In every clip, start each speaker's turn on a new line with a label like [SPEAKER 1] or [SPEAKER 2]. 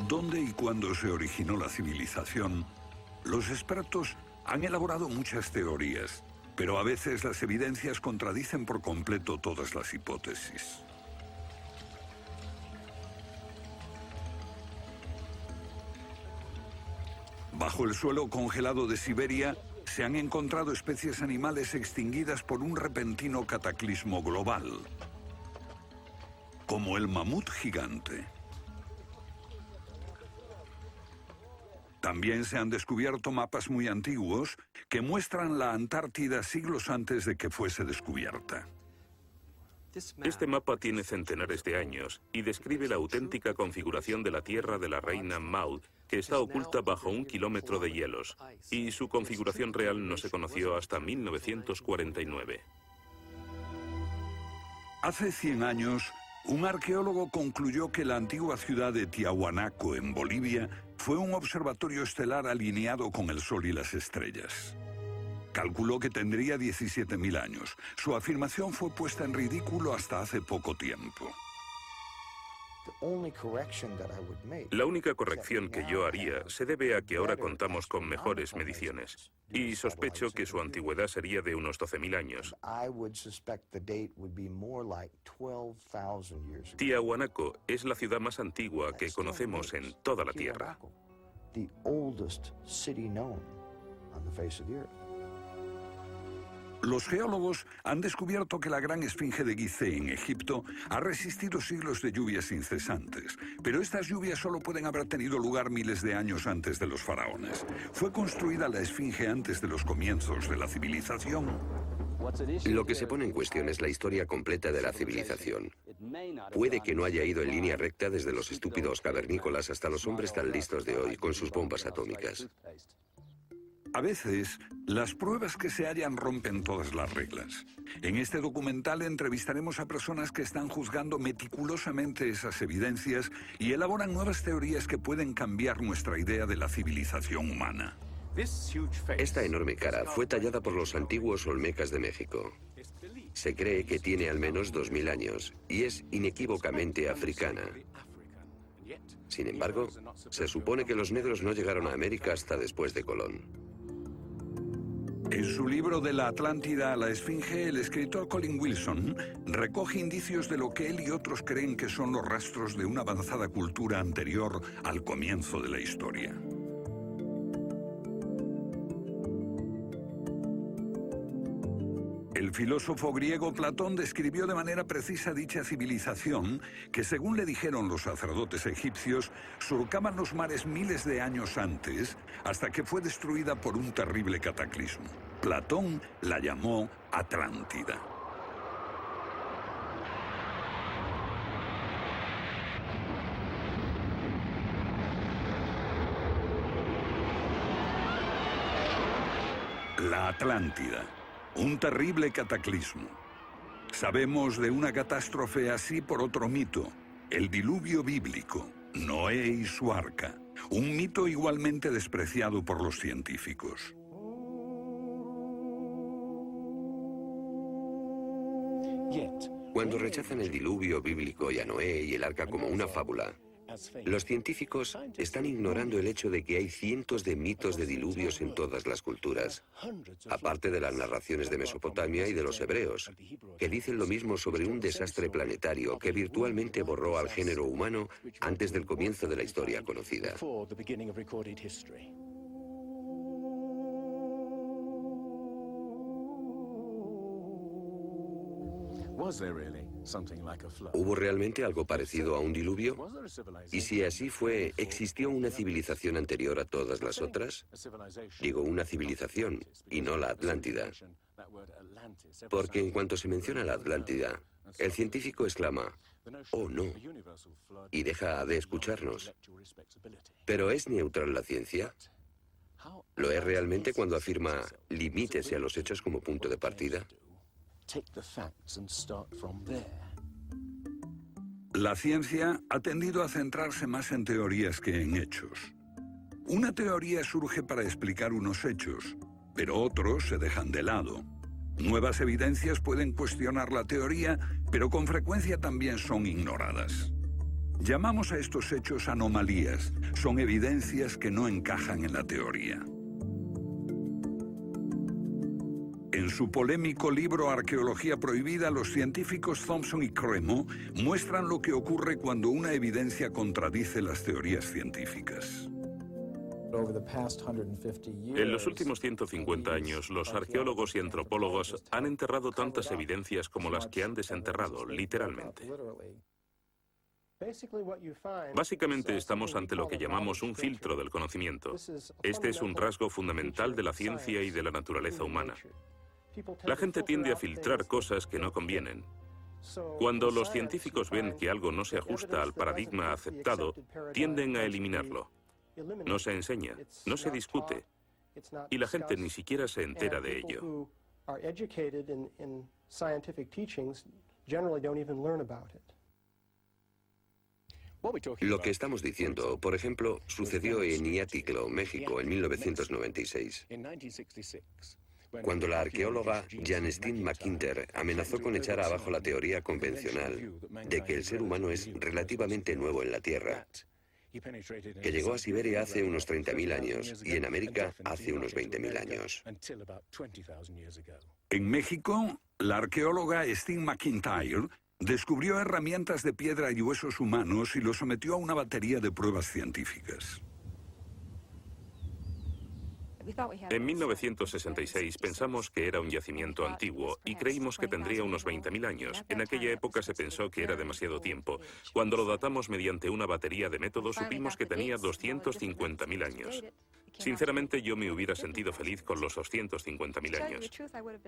[SPEAKER 1] dónde y cuándo se originó la civilización, los expertos han elaborado muchas teorías, pero a veces las evidencias contradicen por completo todas las hipótesis. Bajo el suelo congelado de Siberia se han encontrado especies animales extinguidas por un repentino cataclismo global, como el mamut gigante. También se han descubierto mapas muy antiguos que muestran la Antártida siglos antes de que fuese descubierta.
[SPEAKER 2] Este mapa tiene centenares de años y describe la auténtica configuración de la Tierra de la reina Maud, que está oculta bajo 1 kilómetro de hielos, y su configuración real no se conoció hasta 1949.
[SPEAKER 1] Hace 100 años, un arqueólogo concluyó que la antigua ciudad de Tiahuanaco, en Bolivia, fue un observatorio estelar alineado con el Sol y las estrellas. Calculó que tendría 17.000 años. Su afirmación fue puesta en ridículo hasta hace poco tiempo.
[SPEAKER 2] La única corrección que yo haría se debe a que ahora contamos con mejores mediciones, y sospecho que su antigüedad sería de unos 12.000 años. Tiahuanaco es la ciudad más antigua que conocemos en toda la Tierra.
[SPEAKER 1] Los geólogos han descubierto que la gran esfinge de Gizeh en Egipto ha resistido siglos de lluvias incesantes, pero estas lluvias solo pueden haber tenido lugar miles de años antes de los faraones. ¿Fue construida la esfinge antes de los comienzos de la civilización?
[SPEAKER 3] Lo que se pone en cuestión es la historia completa de la civilización. Puede que no haya ido en línea recta desde los estúpidos cavernícolas hasta los hombres tan listos de hoy con sus bombas atómicas.
[SPEAKER 1] A veces, las pruebas que se hallan rompen todas las reglas. En este documental entrevistaremos a personas que están juzgando meticulosamente esas evidencias y elaboran nuevas teorías que pueden cambiar nuestra idea de la civilización humana.
[SPEAKER 3] Esta enorme cara fue tallada por los antiguos olmecas de México. Se cree que tiene al menos 2.000 años y es inequívocamente africana. Sin embargo, se supone que los negros no llegaron a América hasta después de Colón.
[SPEAKER 1] En su libro De la Atlántida a la Esfinge, el escritor Colin Wilson recoge indicios de lo que él y otros creen que son los rastros de una avanzada cultura anterior al comienzo de la historia. El filósofo griego Platón describió de manera precisa dicha civilización que, según le dijeron los sacerdotes egipcios, surcaban los mares miles de años antes, hasta que fue destruida por un terrible cataclismo. Platón la llamó Atlántida. La Atlántida. Un terrible cataclismo. Sabemos de una catástrofe así por otro mito, el diluvio bíblico, Noé y su arca, un mito igualmente despreciado por los científicos.
[SPEAKER 3] Cuando rechazan el diluvio bíblico y a Noé y el arca como una fábula, los científicos están ignorando el hecho de que hay cientos de mitos de diluvios en todas las culturas, aparte de las narraciones de Mesopotamia y de los hebreos, que dicen lo mismo sobre un desastre planetario que virtualmente borró al género humano antes del comienzo de la historia conocida. ¿Hubo realmente algo parecido a un diluvio? Y si así fue, ¿existió una civilización anterior a todas las otras? Digo una civilización, y no la Atlántida. Porque en cuanto se menciona la Atlántida, el científico exclama, «Oh, no», y deja de escucharnos. ¿Pero es neutral la ciencia? ¿Lo es realmente cuando afirma, limítese a los hechos como punto de partida?
[SPEAKER 1] La ciencia ha tendido a centrarse más en teorías que en hechos. Una teoría surge para explicar unos hechos, pero otros se dejan de lado. Nuevas evidencias pueden cuestionar la teoría, pero con frecuencia también son ignoradas. Llamamos a estos hechos anomalías. Son evidencias que no encajan en la teoría. En su polémico libro Arqueología prohibida, los científicos Thompson y Cremo muestran lo que ocurre cuando una evidencia contradice las teorías científicas.
[SPEAKER 2] En los últimos 150 años, los arqueólogos y antropólogos han enterrado tantas evidencias como las que han desenterrado, literalmente. Básicamente estamos ante lo que llamamos un filtro del conocimiento. Este es un rasgo fundamental de la ciencia y de la naturaleza humana. La gente tiende a filtrar cosas que no convienen. Cuando los científicos ven que algo no se ajusta al paradigma aceptado, tienden a eliminarlo. No se enseña, no se discute, y la gente ni siquiera se entera de ello.
[SPEAKER 3] Lo que estamos diciendo, por ejemplo, sucedió en Iatitlan, México, en 1996. Cuando la arqueóloga Janestine McIntyre amenazó con echar abajo la teoría convencional de que el ser humano es relativamente nuevo en la Tierra, que llegó a Siberia hace unos 30.000 años y en América hace unos 20.000 años.
[SPEAKER 1] En México, la arqueóloga Stine McIntyre descubrió herramientas de piedra y huesos humanos y los sometió a una batería de pruebas científicas.
[SPEAKER 2] En 1966 pensamos que era un yacimiento antiguo y creímos que tendría unos 20.000 años. En aquella época se pensó que era demasiado tiempo. Cuando lo datamos mediante una batería de métodos, supimos que tenía 250.000 años. Sinceramente, yo me hubiera sentido feliz con los 250.000 años.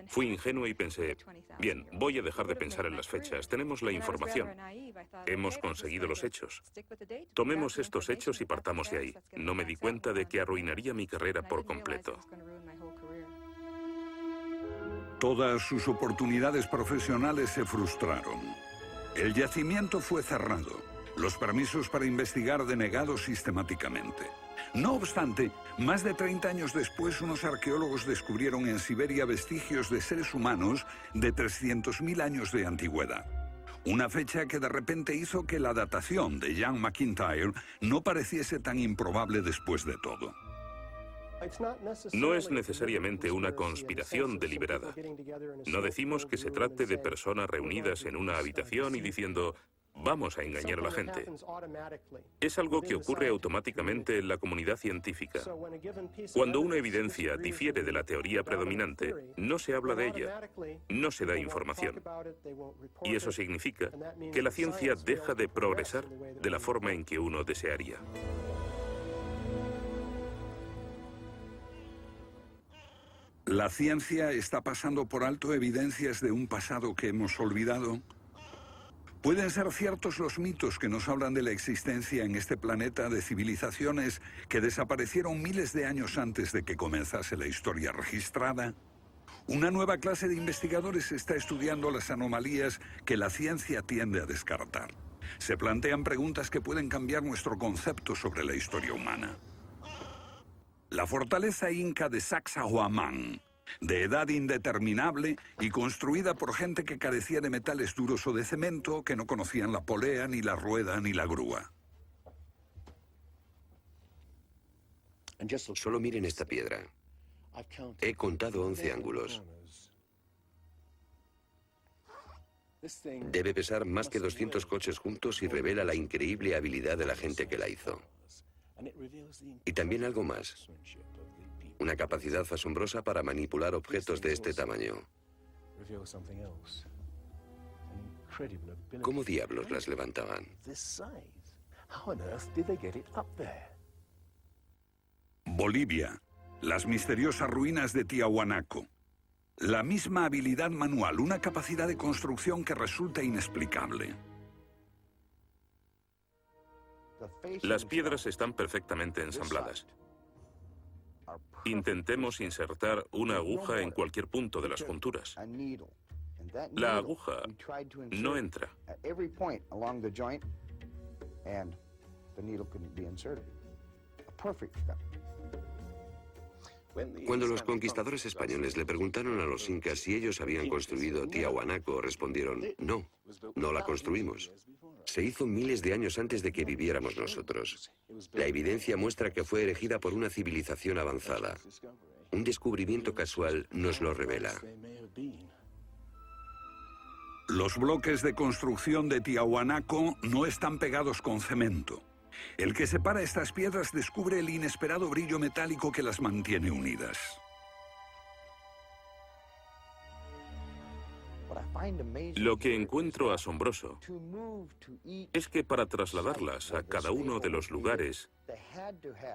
[SPEAKER 2] Fui ingenuo y pensé, bien, voy a dejar de pensar en las fechas. Tenemos la información. Hemos conseguido los hechos. Tomemos estos hechos y partamos de ahí. No me di cuenta de que arruinaría mi carrera por completo.
[SPEAKER 1] Todas sus oportunidades profesionales se frustraron. El yacimiento fue cerrado. Los permisos para investigar denegados sistemáticamente. No obstante, más de 30 años después, unos arqueólogos descubrieron en Siberia vestigios de seres humanos de 300.000 años de antigüedad. Una fecha que de repente hizo que la datación de Jan McIntyre no pareciese tan improbable después de todo.
[SPEAKER 2] No es necesariamente una conspiración deliberada. No decimos que se trate de personas reunidas en una habitación y diciendo, vamos a engañar a la gente. Es algo que ocurre automáticamente en la comunidad científica. Cuando una evidencia difiere de la teoría predominante, no se habla de ella, no se da información. Y eso significa que la ciencia deja de progresar de la forma en que uno desearía.
[SPEAKER 1] ¿La ciencia está pasando por alto evidencias de un pasado que hemos olvidado? ¿Pueden ser ciertos los mitos que nos hablan de la existencia en este planeta de civilizaciones que desaparecieron miles de años antes de que comenzase la historia registrada? Una nueva clase de investigadores está estudiando las anomalías que la ciencia tiende a descartar. Se plantean preguntas que pueden cambiar nuestro concepto sobre la historia humana. La fortaleza inca de Sacsayhuamán, de edad indeterminable y construida por gente que carecía de metales duros o de cemento, que no conocían la polea, ni la rueda, ni la grúa.
[SPEAKER 3] Solo miren esta piedra. He contado 11 ángulos. Debe pesar más que 200 coches juntos y revela la increíble habilidad de la gente que la hizo. Y también algo más. Una capacidad asombrosa para manipular objetos de este tamaño. ¿Cómo diablos las levantaban?
[SPEAKER 1] Bolivia, las misteriosas ruinas de Tiahuanaco. La misma habilidad manual, una capacidad de construcción que resulta inexplicable.
[SPEAKER 2] Las piedras están perfectamente ensambladas. Intentemos insertar una aguja en cualquier punto de las junturas. La aguja no entra.
[SPEAKER 3] Cuando los conquistadores españoles le preguntaron a los incas si ellos habían construido Tiahuanaco, respondieron, no, no la construimos. Se hizo miles de años antes de que viviéramos nosotros. La evidencia muestra que fue erigida por una civilización avanzada. Un descubrimiento casual nos lo revela.
[SPEAKER 1] Los bloques de construcción de Tiahuanaco no están pegados con cemento. El que separa estas piedras descubre el inesperado brillo metálico que las mantiene unidas.
[SPEAKER 2] Lo que encuentro asombroso es que para trasladarlas a cada uno de los lugares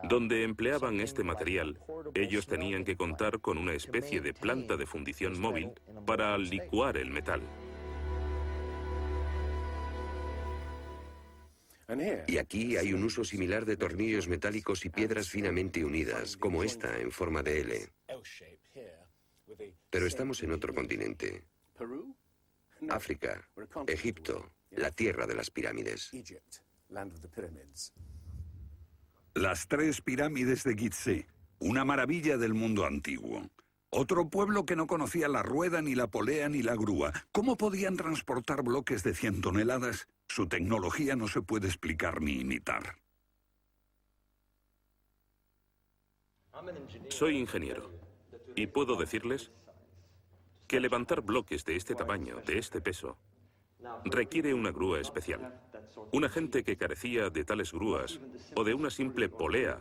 [SPEAKER 2] donde empleaban este material, ellos tenían que contar con una especie de planta de fundición móvil para licuar el metal.
[SPEAKER 3] Y aquí hay un uso similar de tornillos metálicos y piedras finamente unidas, como esta en forma de L. Pero estamos en otro continente. África, Egipto, la tierra de las pirámides.
[SPEAKER 1] Las 3 pirámides de Gizeh, una maravilla del mundo antiguo. Otro pueblo que no conocía la rueda, ni la polea, ni la grúa. ¿Cómo podían transportar bloques de 100 toneladas? Su tecnología no se puede explicar ni imitar.
[SPEAKER 2] Soy ingeniero y puedo decirles que levantar bloques de este tamaño, de este peso, requiere una grúa especial. Una gente que carecía de tales grúas o de una simple polea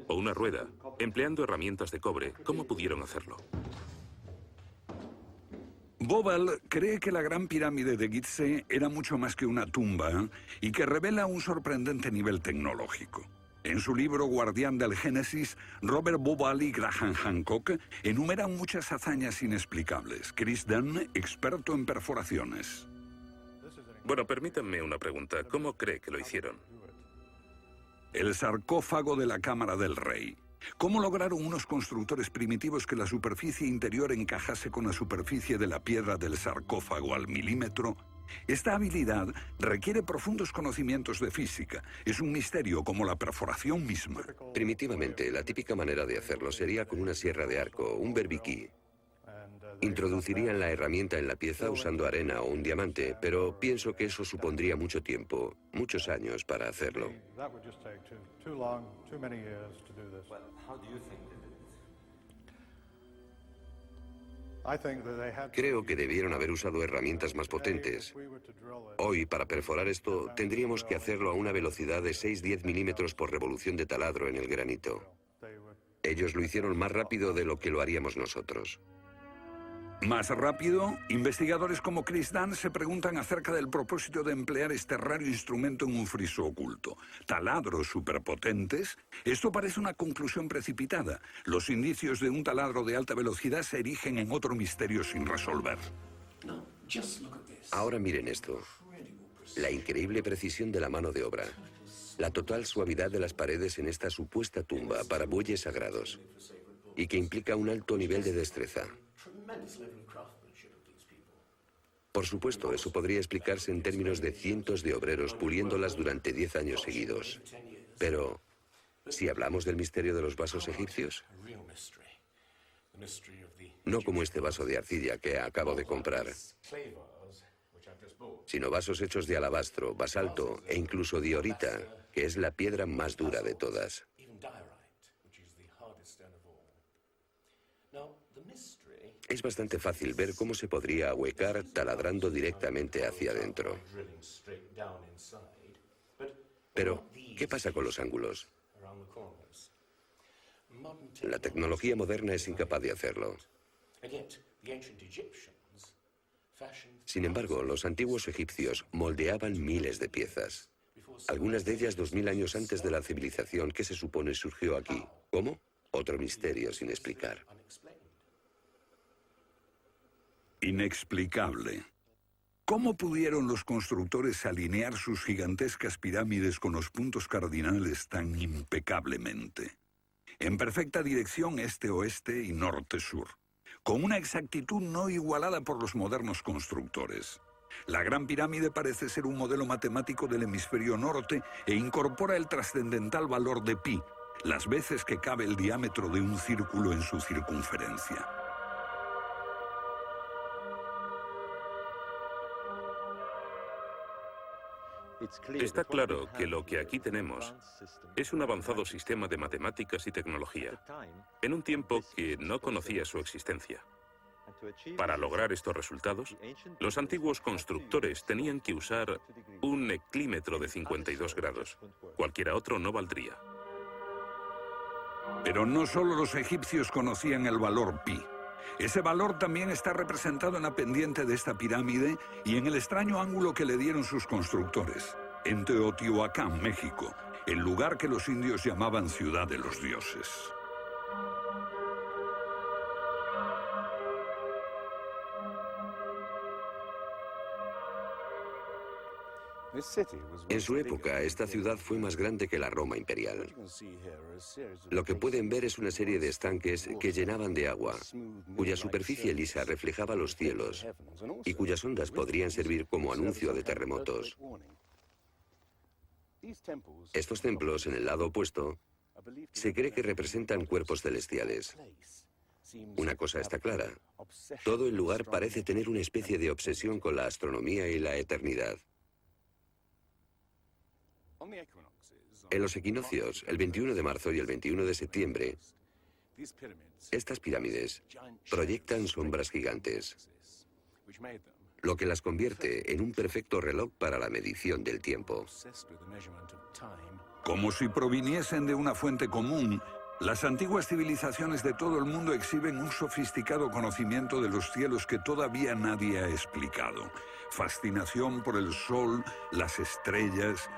[SPEAKER 2] o una rueda, empleando herramientas de cobre, ¿cómo pudieron hacerlo?
[SPEAKER 1] Bobal cree que la Gran Pirámide de Gizeh era mucho más que una tumba y que revela un sorprendente nivel tecnológico. En su libro Guardián del Génesis, Robert Bobal y Graham Hancock enumeran muchas hazañas inexplicables. Chris Dunn, experto en perforaciones.
[SPEAKER 2] Bueno, permítanme una pregunta. ¿Cómo cree que lo hicieron?
[SPEAKER 1] El sarcófago de la Cámara del Rey. ¿Cómo lograron unos constructores primitivos que la superficie interior encajase con la superficie de la piedra del sarcófago al milímetro? Esta habilidad requiere profundos conocimientos de física. Es un misterio como la perforación misma.
[SPEAKER 3] Primitivamente, la típica manera de hacerlo sería con una sierra de arco, un berbiquí. Introducirían la herramienta en la pieza usando arena o un diamante, pero pienso que eso supondría mucho tiempo, muchos años para hacerlo. Creo que debieron haber usado herramientas más potentes. Hoy, para perforar esto, tendríamos que hacerlo a una velocidad de 6-10 milímetros por revolución de taladro en el granito. Ellos lo hicieron más rápido de lo que lo haríamos nosotros.
[SPEAKER 1] Más rápido, investigadores como Chris Dunn se preguntan acerca del propósito de emplear este raro instrumento en un friso oculto. ¿Taladros superpotentes? Esto parece una conclusión precipitada. Los indicios de un taladro de alta velocidad se erigen en otro misterio sin resolver.
[SPEAKER 3] Ahora miren esto. La increíble precisión de la mano de obra. La total suavidad de las paredes en esta supuesta tumba para bueyes sagrados. Y que implica un alto nivel de destreza. Por supuesto, eso podría explicarse en términos de cientos de obreros puliéndolas durante 10 años seguidos. Pero, si hablamos del misterio de los vasos egipcios, no como este vaso de arcilla que acabo de comprar, sino vasos hechos de alabastro, basalto e incluso diorita, que es la piedra más dura de todas. Es bastante fácil ver cómo se podría ahuecar taladrando directamente hacia adentro. Pero, ¿qué pasa con los ángulos? La tecnología moderna es incapaz de hacerlo. Sin embargo, los antiguos egipcios moldeaban miles de piezas. Algunas de ellas 2000 años antes de la civilización que se supone surgió aquí. ¿Cómo? Otro misterio sin explicar.
[SPEAKER 1] Inexplicable. ¿Cómo pudieron los constructores alinear sus gigantescas pirámides con los puntos cardinales tan impecablemente? En perfecta dirección este-oeste y norte-sur, con una exactitud no igualada por los modernos constructores. La Gran Pirámide parece ser un modelo matemático del hemisferio norte e incorpora el trascendental valor de pi, las veces que cabe el diámetro de un círculo en su circunferencia.
[SPEAKER 2] Está claro que lo que aquí tenemos es un avanzado sistema de matemáticas y tecnología, en un tiempo que no conocía su existencia. Para lograr estos resultados, los antiguos constructores tenían que usar un eclímetro de 52 grados. Cualquiera otro no valdría.
[SPEAKER 1] Pero no solo los egipcios conocían el valor pi. Ese valor también está representado en la pendiente de esta pirámide y en el extraño ángulo que le dieron sus constructores, en Teotihuacán, México, el lugar que los indios llamaban Ciudad de los Dioses.
[SPEAKER 3] En su época, esta ciudad fue más grande que la Roma imperial. Lo que pueden ver es una serie de estanques que llenaban de agua, cuya superficie lisa reflejaba los cielos y cuyas ondas podrían servir como anuncio de terremotos. Estos templos, en el lado opuesto, se cree que representan cuerpos celestiales. Una cosa está clara: todo el lugar parece tener una especie de obsesión con la astronomía y la eternidad. En los equinoccios, el 21 de marzo y el 21 de septiembre, estas pirámides proyectan sombras gigantes, lo que las convierte en un perfecto reloj para la medición del tiempo.
[SPEAKER 1] Como si proviniesen de una fuente común, las antiguas civilizaciones de todo el mundo exhiben un sofisticado conocimiento de los cielos que todavía nadie ha explicado. Fascinación por el sol, las estrellas.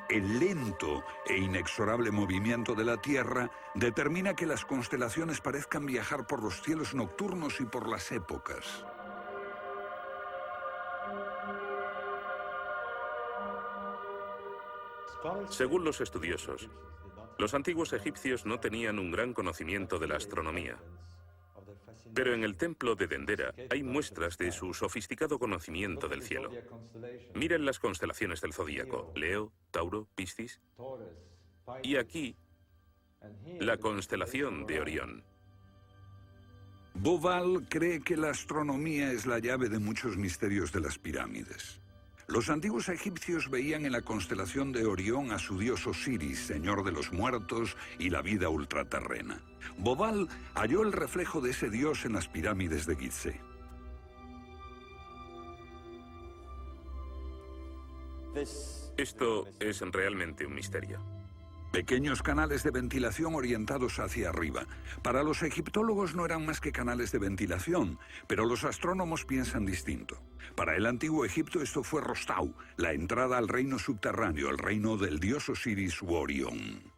[SPEAKER 1] El lento e inexorable movimiento de la Tierra determina que las constelaciones parezcan viajar por los cielos nocturnos y por las épocas.
[SPEAKER 2] Según los estudiosos, los antiguos egipcios no tenían un gran conocimiento de la astronomía. Pero en el templo de Dendera hay muestras de su sofisticado conocimiento del cielo. Miren las constelaciones del zodíaco: Leo, Tauro, Piscis. Y aquí, la constelación de Orión.
[SPEAKER 1] Bauval cree que la astronomía es la llave de muchos misterios de las pirámides. Los antiguos egipcios veían en la constelación de Orión a su dios Osiris, señor de los muertos y la vida ultraterrena. Bauval halló el reflejo de ese dios en las pirámides de Gizeh.
[SPEAKER 2] Esto es realmente un misterio.
[SPEAKER 1] Pequeños canales de ventilación orientados hacia arriba. Para los egiptólogos no eran más que canales de ventilación, pero los astrónomos piensan distinto. Para el antiguo Egipto esto fue Rostau, la entrada al reino subterráneo, el reino del dios Osiris u Orión.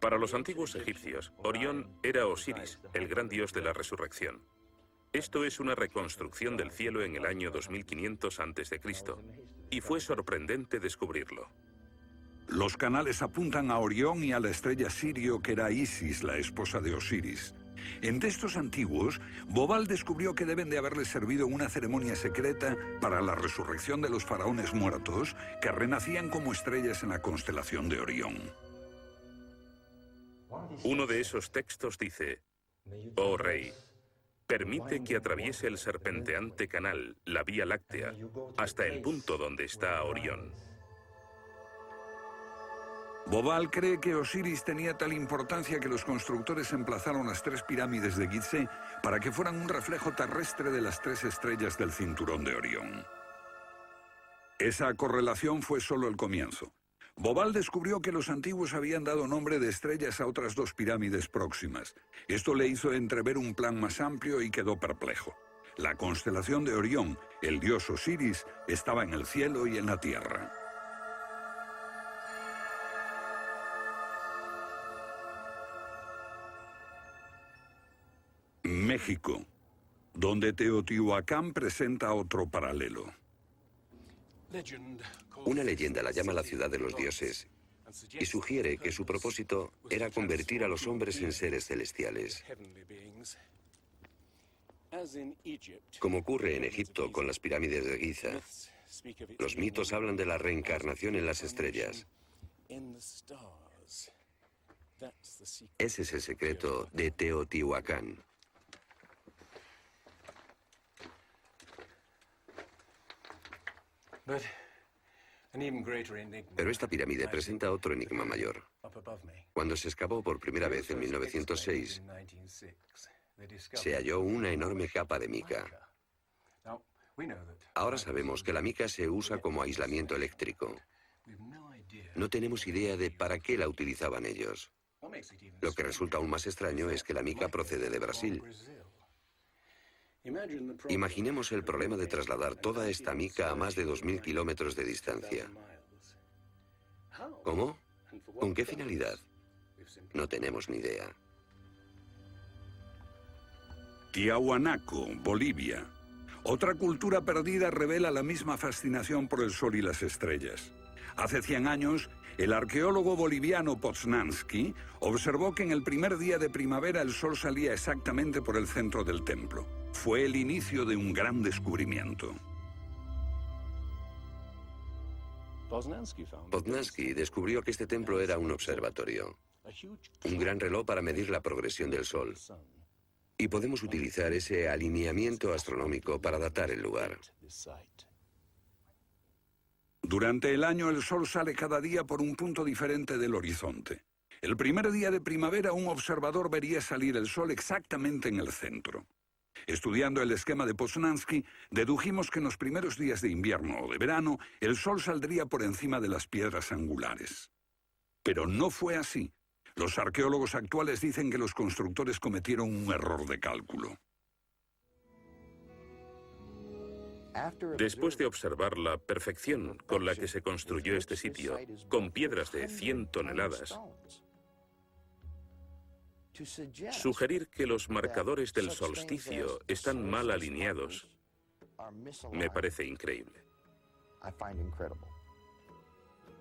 [SPEAKER 2] Para los antiguos egipcios, Orión era Osiris, el gran dios de la resurrección. Esto es una reconstrucción del cielo en el año 2500 a.C., y fue sorprendente descubrirlo.
[SPEAKER 1] Los canales apuntan a Orión y a la estrella Sirio, que era Isis, la esposa de Osiris. En textos antiguos, Bauval descubrió que deben de haberle servido una ceremonia secreta para la resurrección de los faraones muertos, que renacían como estrellas en la constelación de Orión.
[SPEAKER 2] Uno de esos textos dice: «Oh rey, permite que atraviese el serpenteante canal, la Vía Láctea, hasta el punto donde está Orión».
[SPEAKER 1] Bauval cree que Osiris tenía tal importancia que los constructores emplazaron las 3 pirámides de Gizeh para que fueran un reflejo terrestre de las 3 estrellas del cinturón de Orión. Esa correlación fue solo el comienzo. Bauval descubrió que los antiguos habían dado nombre de estrellas a otras 2 pirámides próximas. Esto le hizo entrever un plan más amplio y quedó perplejo. La constelación de Orión, el dios Osiris, estaba en el cielo y en la tierra. México, donde Teotihuacán presenta otro paralelo.
[SPEAKER 3] Una leyenda la llama la ciudad de los dioses y sugiere que su propósito era convertir a los hombres en seres celestiales. Como ocurre en Egipto con las pirámides de Giza, los mitos hablan de la reencarnación en las estrellas. Ese es el secreto de Teotihuacán. Pero esta pirámide presenta otro enigma mayor. Cuando se excavó por primera vez en 1906, se halló una enorme capa de mica. Ahora sabemos que la mica se usa como aislamiento eléctrico. No tenemos idea de para qué la utilizaban ellos. Lo que resulta aún más extraño es que la mica procede de Brasil. Imaginemos el problema de trasladar toda esta mica a más de 2.000 kilómetros de distancia. ¿Cómo? ¿Con qué finalidad? No tenemos ni idea.
[SPEAKER 1] Tiahuanaco, Bolivia. Otra cultura perdida revela la misma fascinación por el sol y las estrellas. Hace 100 años, el arqueólogo boliviano Poznański observó que en el primer día de primavera el sol salía exactamente por el centro del templo. Fue el inicio de un gran descubrimiento.
[SPEAKER 3] Poznański descubrió que este templo era un observatorio, un gran reloj para medir la progresión del sol. Y podemos utilizar ese alineamiento astronómico para datar el lugar.
[SPEAKER 1] Durante el año el sol sale cada día por un punto diferente del horizonte. El primer día de primavera un observador vería salir el sol exactamente en el centro. Estudiando el esquema de Poznański, dedujimos que en los primeros días de invierno o de verano el sol saldría por encima de las piedras angulares. Pero no fue así. Los arqueólogos actuales dicen que los constructores cometieron un error de cálculo.
[SPEAKER 2] Después de observar la perfección con la que se construyó este sitio, con piedras de 100 toneladas, sugerir que los marcadores del solsticio están mal alineados me parece increíble.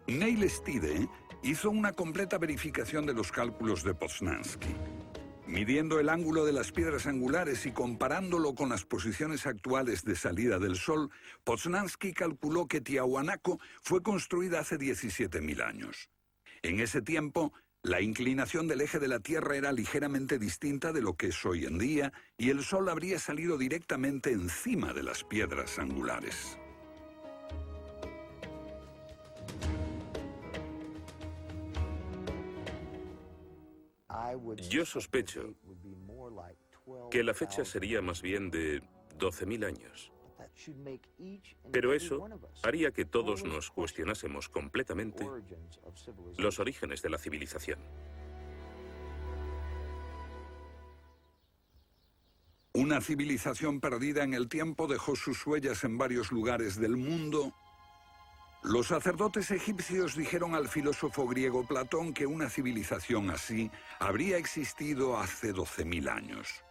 [SPEAKER 1] Neil Stide hizo una completa verificación de los cálculos de Poznański. Midiendo el ángulo de las piedras angulares y comparándolo con las posiciones actuales de salida del Sol, Poznański calculó que Tiahuanaco fue construida hace 17.000 años. En ese tiempo, la inclinación del eje de la Tierra era ligeramente distinta de lo que es hoy en día y el Sol habría salido directamente encima de las piedras angulares.
[SPEAKER 2] Yo sospecho que la fecha sería más bien de 12.000 años. Pero eso haría que todos nos cuestionásemos completamente los orígenes de la civilización.
[SPEAKER 1] Una civilización perdida en el tiempo dejó sus huellas en varios lugares del mundo. Los sacerdotes egipcios dijeron al filósofo griego Platón que una civilización así habría existido hace 12.000 años.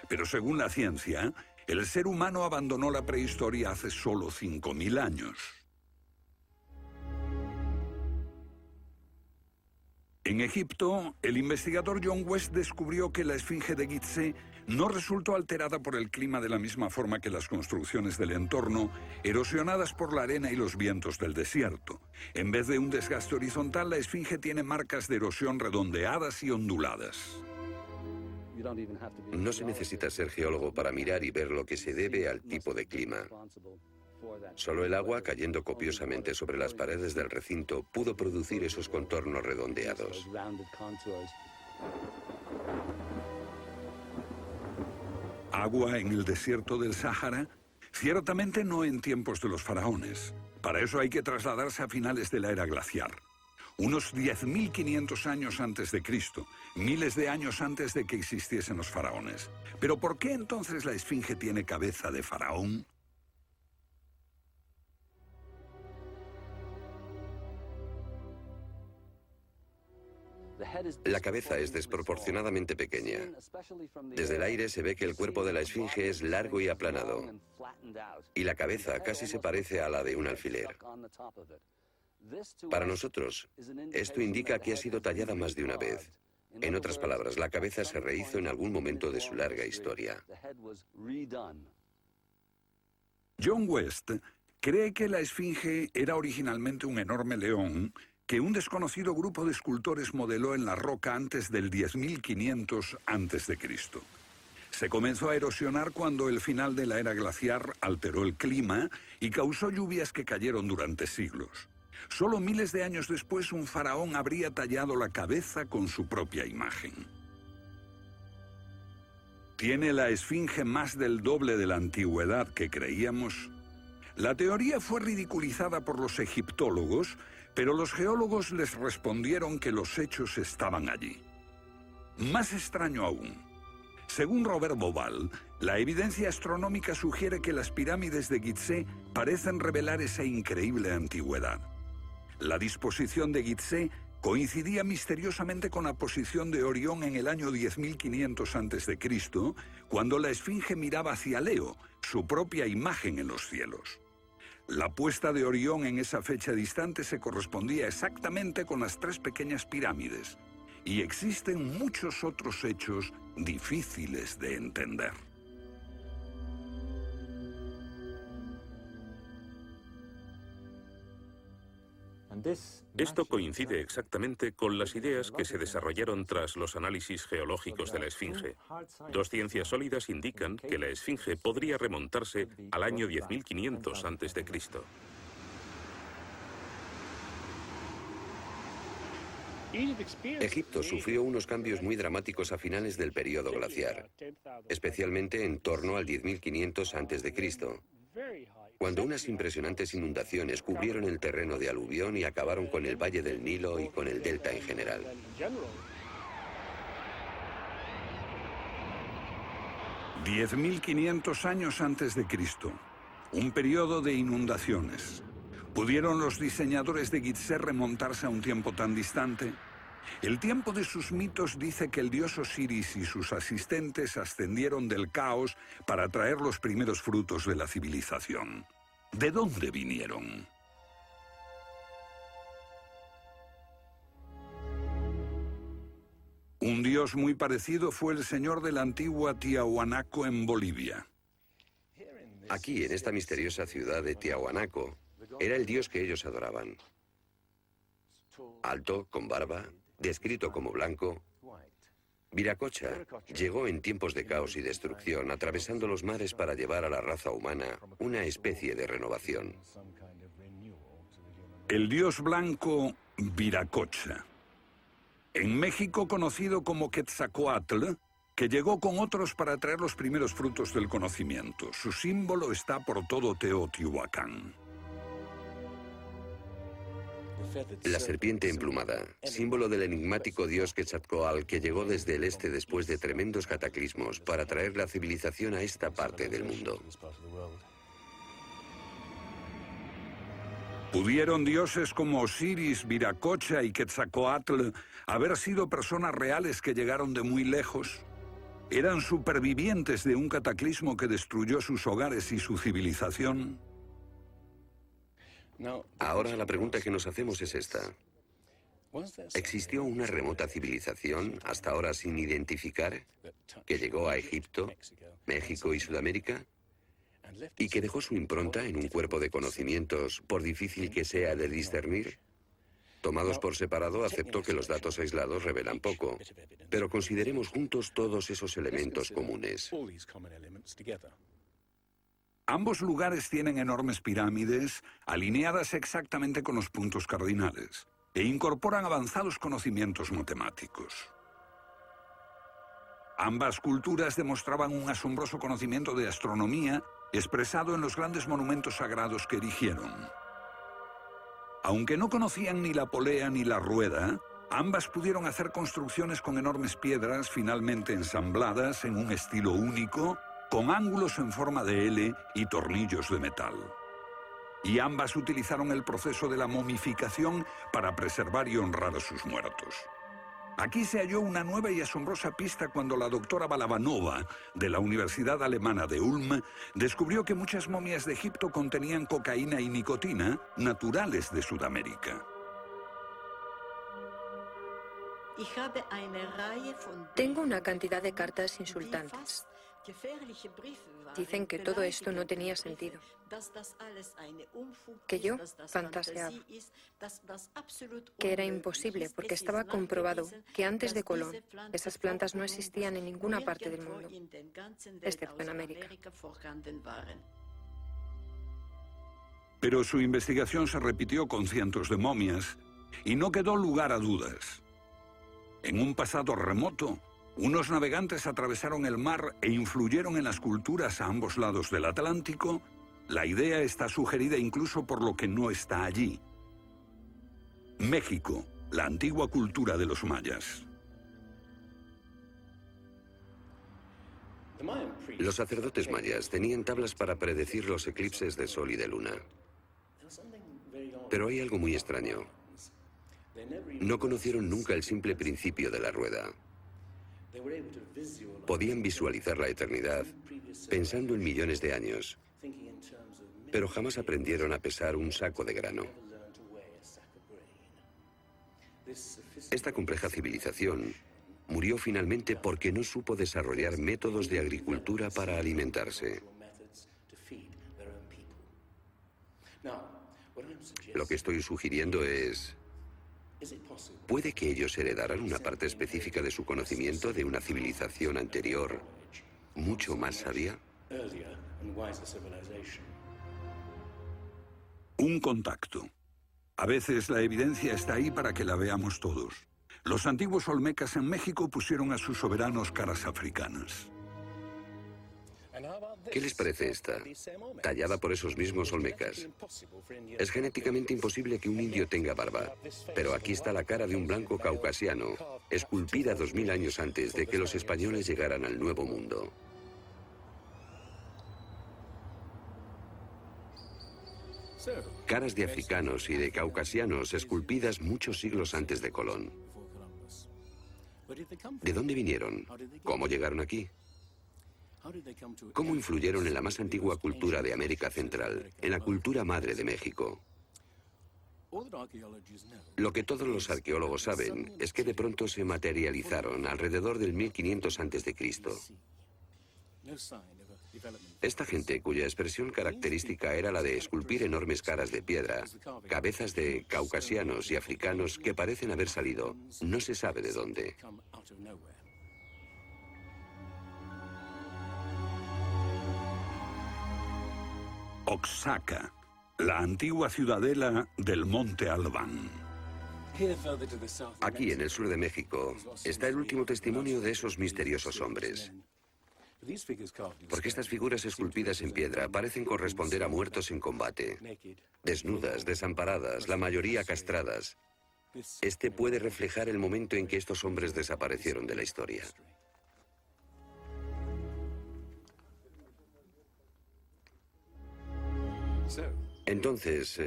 [SPEAKER 1] Pero según la ciencia, el ser humano abandonó la prehistoria hace solo 5.000 años. En Egipto, el investigador John West descubrió que la esfinge de Gizeh no resultó alterada por el clima de la misma forma que las construcciones del entorno, erosionadas por la arena y los vientos del desierto. En vez de un desgaste horizontal, la esfinge tiene marcas de erosión redondeadas y onduladas.
[SPEAKER 3] No se necesita ser geólogo para mirar y ver lo que se debe al tipo de clima. Solo el agua cayendo copiosamente sobre las paredes del recinto pudo producir esos contornos redondeados.
[SPEAKER 1] ¿Agua en el desierto del Sáhara? Ciertamente no en tiempos de los faraones. Para eso hay que trasladarse a finales de la era glaciar. Unos 10.500 años antes de Cristo, miles de años antes de que existiesen los faraones. ¿Pero por qué entonces la esfinge tiene cabeza de faraón?
[SPEAKER 3] La cabeza es desproporcionadamente pequeña. Desde el aire se ve que el cuerpo de la esfinge es largo y aplanado, y la cabeza casi se parece a la de un alfiler. Para nosotros, esto indica que ha sido tallada más de una vez. En otras palabras, la cabeza se rehizo en algún momento de su larga historia.
[SPEAKER 1] John West cree que la esfinge era originalmente un enorme león que un desconocido grupo de escultores modeló en la roca antes del 10.500 a.C. Se comenzó a erosionar cuando el final de la era glaciar alteró el clima y causó lluvias que cayeron durante siglos. Solo miles de años después, un faraón habría tallado la cabeza con su propia imagen. ¿Tiene la esfinge más del doble de la antigüedad que creíamos? La teoría fue ridiculizada por los egiptólogos, pero los geólogos les respondieron que los hechos estaban allí. Más extraño aún. Según Robert Bauval, la evidencia astronómica sugiere que las pirámides de Gizeh parecen revelar esa increíble antigüedad. La disposición de Gizeh coincidía misteriosamente con la posición de Orión en el año 10.500 a.C., cuando la esfinge miraba hacia Leo, su propia imagen en los cielos. La puesta de Orión en esa fecha distante se correspondía exactamente con las tres pequeñas pirámides, y existen muchos otros hechos difíciles de entender.
[SPEAKER 2] Esto coincide exactamente con las ideas que se desarrollaron tras los análisis geológicos de la esfinge. Dos ciencias sólidas indican que la esfinge podría remontarse al año 10.500 a.C.
[SPEAKER 3] Egipto sufrió unos cambios muy dramáticos a finales del período glaciar, especialmente en torno al 10.500 a.C., cuando unas impresionantes inundaciones cubrieron el terreno de aluvión y acabaron con el valle del Nilo y con el delta en general.
[SPEAKER 1] «10.500 años antes de Cristo, un periodo de inundaciones. ¿Pudieron los diseñadores de Gizeh remontarse a un tiempo tan distante? El tiempo de sus mitos dice que el dios Osiris y sus asistentes ascendieron del caos para traer los primeros frutos de la civilización. ¿De dónde vinieron? Un dios muy parecido fue el señor de la antigua Tiahuanaco en Bolivia.
[SPEAKER 3] Aquí, en esta misteriosa ciudad de Tiahuanaco, era el dios que ellos adoraban. Alto, con barba, descrito como blanco, Viracocha llegó en tiempos de caos y destrucción, atravesando los mares para llevar a la raza humana una especie de renovación.
[SPEAKER 1] El dios blanco Viracocha. En México conocido como Quetzalcóatl, que llegó con otros para traer los primeros frutos del conocimiento. Su símbolo está por todo Teotihuacán.
[SPEAKER 3] La serpiente emplumada, símbolo del enigmático dios Quetzalcóatl que llegó desde el este después de tremendos cataclismos para traer la civilización a esta parte del mundo.
[SPEAKER 1] ¿Pudieron dioses como Osiris, Viracocha y Quetzalcóatl haber sido personas reales que llegaron de muy lejos? ¿Eran supervivientes de un cataclismo que destruyó sus hogares y su civilización?
[SPEAKER 3] Ahora la pregunta que nos hacemos es esta. ¿Existió una remota civilización, hasta ahora sin identificar, que llegó a Egipto, México y Sudamérica? ¿Y que dejó su impronta en un cuerpo de conocimientos, por difícil que sea de discernir? Tomados por separado, acepto que los datos aislados revelan poco, pero consideremos juntos todos esos elementos comunes.
[SPEAKER 1] Ambos lugares tienen enormes pirámides, alineadas exactamente con los puntos cardinales, e incorporan avanzados conocimientos matemáticos. Ambas culturas demostraban un asombroso conocimiento de astronomía expresado en los grandes monumentos sagrados que erigieron. Aunque no conocían ni la polea ni la rueda, ambas pudieron hacer construcciones con enormes piedras finalmente ensambladas en un estilo único, con ángulos en forma de L y tornillos de metal. Y ambas utilizaron el proceso de la momificación para preservar y honrar a sus muertos. Aquí se halló una nueva y asombrosa pista cuando la doctora Balabanova, de la Universidad Alemana de Ulm, descubrió que muchas momias de Egipto contenían cocaína y nicotina, naturales de Sudamérica.
[SPEAKER 4] Tengo una cantidad de cartas insultantes. Dicen que todo esto no tenía sentido, que yo fantaseaba, que era imposible porque estaba comprobado que antes de Colón esas plantas no existían en ninguna parte del mundo, excepto en América.
[SPEAKER 1] Pero su investigación se repitió con cientos de momias y no quedó lugar a dudas. En un pasado remoto, unos navegantes atravesaron el mar e influyeron en las culturas a ambos lados del Atlántico. La idea está sugerida incluso por lo que no está allí. México, la antigua cultura de los mayas.
[SPEAKER 3] Los sacerdotes mayas tenían tablas para predecir los eclipses de sol y de luna. Pero hay algo muy extraño. No conocieron nunca el simple principio de la rueda. Podían visualizar la eternidad pensando en millones de años, pero jamás aprendieron a pesar un saco de grano. Esta compleja civilización murió finalmente porque no supo desarrollar métodos de agricultura para alimentarse. Lo que estoy sugiriendo es: ¿puede que ellos heredaran una parte específica de su conocimiento de una civilización anterior, mucho más sabia?
[SPEAKER 1] Un contacto. A veces la evidencia está ahí para que la veamos todos. Los antiguos olmecas en México pusieron a sus soberanos caras africanas.
[SPEAKER 3] ¿Qué les parece esta? Tallada por esos mismos olmecas. Es genéticamente imposible que un indio tenga barba, pero aquí está la cara de un blanco caucasiano, esculpida 2000 años antes de que los españoles llegaran al Nuevo Mundo. Caras de africanos y de caucasianos esculpidas muchos siglos antes de Colón. ¿De dónde vinieron? ¿Cómo llegaron aquí? ¿Cómo influyeron en la más antigua cultura de América Central, en la cultura madre de México? Lo que todos los arqueólogos saben es que de pronto se materializaron alrededor del 1500 a.C. Esta gente, cuya expresión característica era la de esculpir enormes caras de piedra, cabezas de caucasianos y africanos que parecen haber salido, no se sabe de dónde.
[SPEAKER 1] Oaxaca, la antigua ciudadela del Monte Albán.
[SPEAKER 3] Aquí, en el sur de México, está el último testimonio de esos misteriosos hombres. Porque estas figuras esculpidas en piedra parecen corresponder a muertos en combate, desnudas, desamparadas, la mayoría castradas. Este puede reflejar el momento en que estos hombres desaparecieron de la historia. Entonces,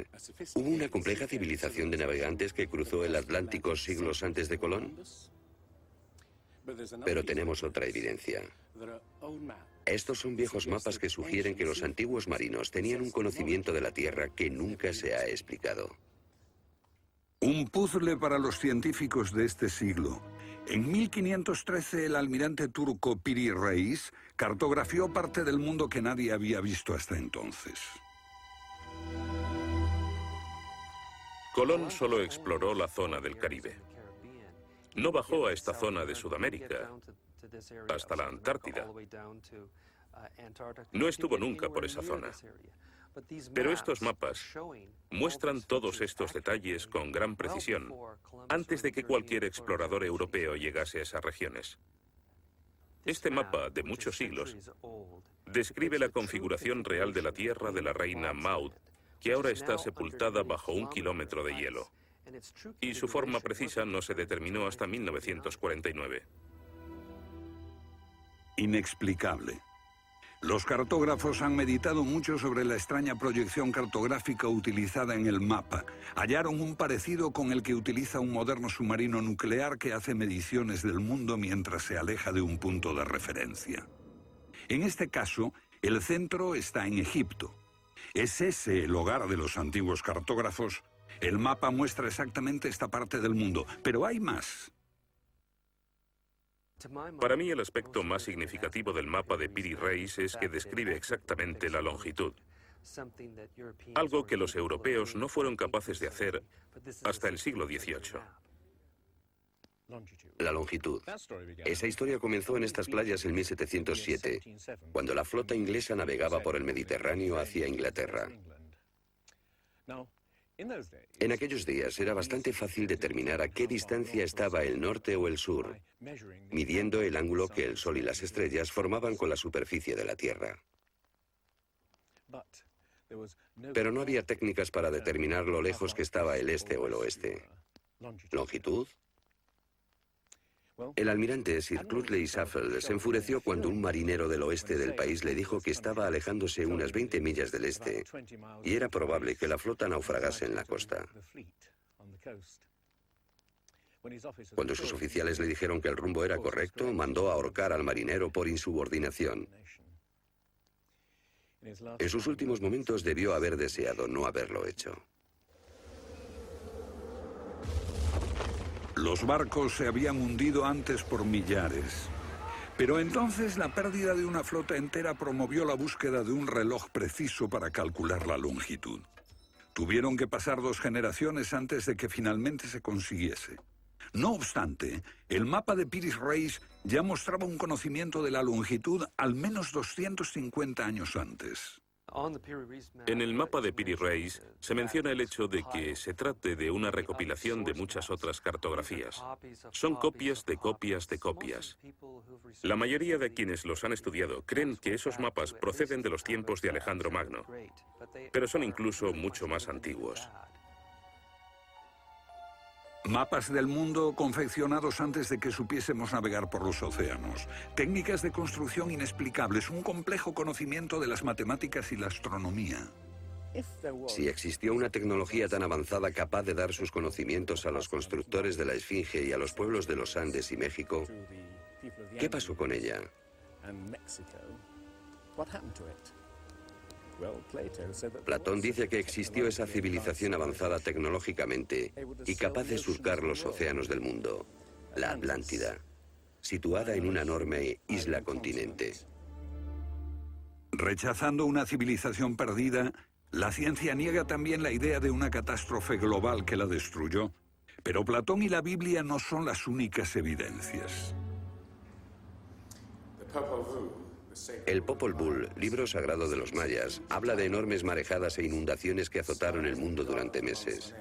[SPEAKER 3] ¿hubo una compleja civilización de navegantes que cruzó el Atlántico siglos antes de Colón? Pero tenemos otra evidencia. Estos son viejos mapas que sugieren que los antiguos marinos tenían un conocimiento de la Tierra que nunca se ha explicado.
[SPEAKER 1] Un puzzle para los científicos de este siglo. En 1513 el almirante turco Piri Reis cartografió parte del mundo que nadie había visto hasta entonces.
[SPEAKER 2] Colón solo exploró la zona del Caribe. No bajó a esta zona de Sudamérica, hasta la Antártida. No estuvo nunca por esa zona. Pero estos mapas muestran todos estos detalles con gran precisión, antes de que cualquier explorador europeo llegase a esas regiones. Este mapa, de muchos siglos, describe la configuración real de la tierra de la reina Maud, que ahora está sepultada bajo 1 kilómetro de hielo. Y su forma precisa no se determinó hasta 1949.
[SPEAKER 1] Inexplicable. Los cartógrafos han meditado mucho sobre la extraña proyección cartográfica utilizada en el mapa. Hallaron un parecido con el que utiliza un moderno submarino nuclear que hace mediciones del mundo mientras se aleja de un punto de referencia. En este caso, el centro está en Egipto. ¿Es ese el hogar de los antiguos cartógrafos? El mapa muestra exactamente esta parte del mundo, pero hay más.
[SPEAKER 2] Para mí, el aspecto más significativo del mapa de Piri Reis es que describe exactamente la longitud. Algo que los europeos no fueron capaces de hacer hasta el siglo XVIII.
[SPEAKER 3] La longitud. Esa historia comenzó en estas playas en 1707, cuando la flota inglesa navegaba por el Mediterráneo hacia Inglaterra. En aquellos días era bastante fácil determinar a qué distancia estaba el norte o el sur, midiendo el ángulo que el Sol y las estrellas formaban con la superficie de la Tierra. Pero no había técnicas para determinar lo lejos que estaba el este o el oeste. ¿Longitud? El almirante Sir Clutley Saffold se enfureció cuando un marinero del oeste del país le dijo que estaba alejándose unas 20 millas del este y era probable que la flota naufragase en la costa. Cuando sus oficiales le dijeron que el rumbo era correcto, mandó ahorcar al marinero por insubordinación. En sus últimos momentos debió haber deseado no haberlo hecho.
[SPEAKER 1] Los barcos se habían hundido antes por millares. Pero entonces la pérdida de una flota entera promovió la búsqueda de un reloj preciso para calcular la longitud. Tuvieron que pasar 2 generaciones antes de que finalmente se consiguiese. No obstante, el mapa de Piri-Reis ya mostraba un conocimiento de la longitud al menos 250 años antes.
[SPEAKER 2] En el mapa de Piri-Reis se menciona el hecho de que se trate de una recopilación de muchas otras cartografías. Son copias de copias de copias. La mayoría de quienes los han estudiado creen que esos mapas proceden de los tiempos de Alejandro Magno, pero son incluso mucho más antiguos.
[SPEAKER 1] Mapas del mundo confeccionados antes de que supiésemos navegar por los océanos. Técnicas de construcción inexplicables, un complejo conocimiento de las matemáticas y la astronomía.
[SPEAKER 3] Si existió una tecnología tan avanzada capaz de dar sus conocimientos a los constructores de la Esfinge y a los pueblos de los Andes y México, ¿qué pasó con ella? Platón dice que existió esa civilización avanzada tecnológicamente y capaz de surcar los océanos del mundo, la Atlántida, situada en una enorme isla-continente.
[SPEAKER 1] Rechazando una civilización perdida, la ciencia niega también la idea de una catástrofe global que la destruyó. Pero Platón y la Biblia no son las únicas evidencias.
[SPEAKER 3] El Popol Vuh, libro sagrado de los mayas, habla de enormes marejadas e inundaciones que azotaron el mundo durante meses.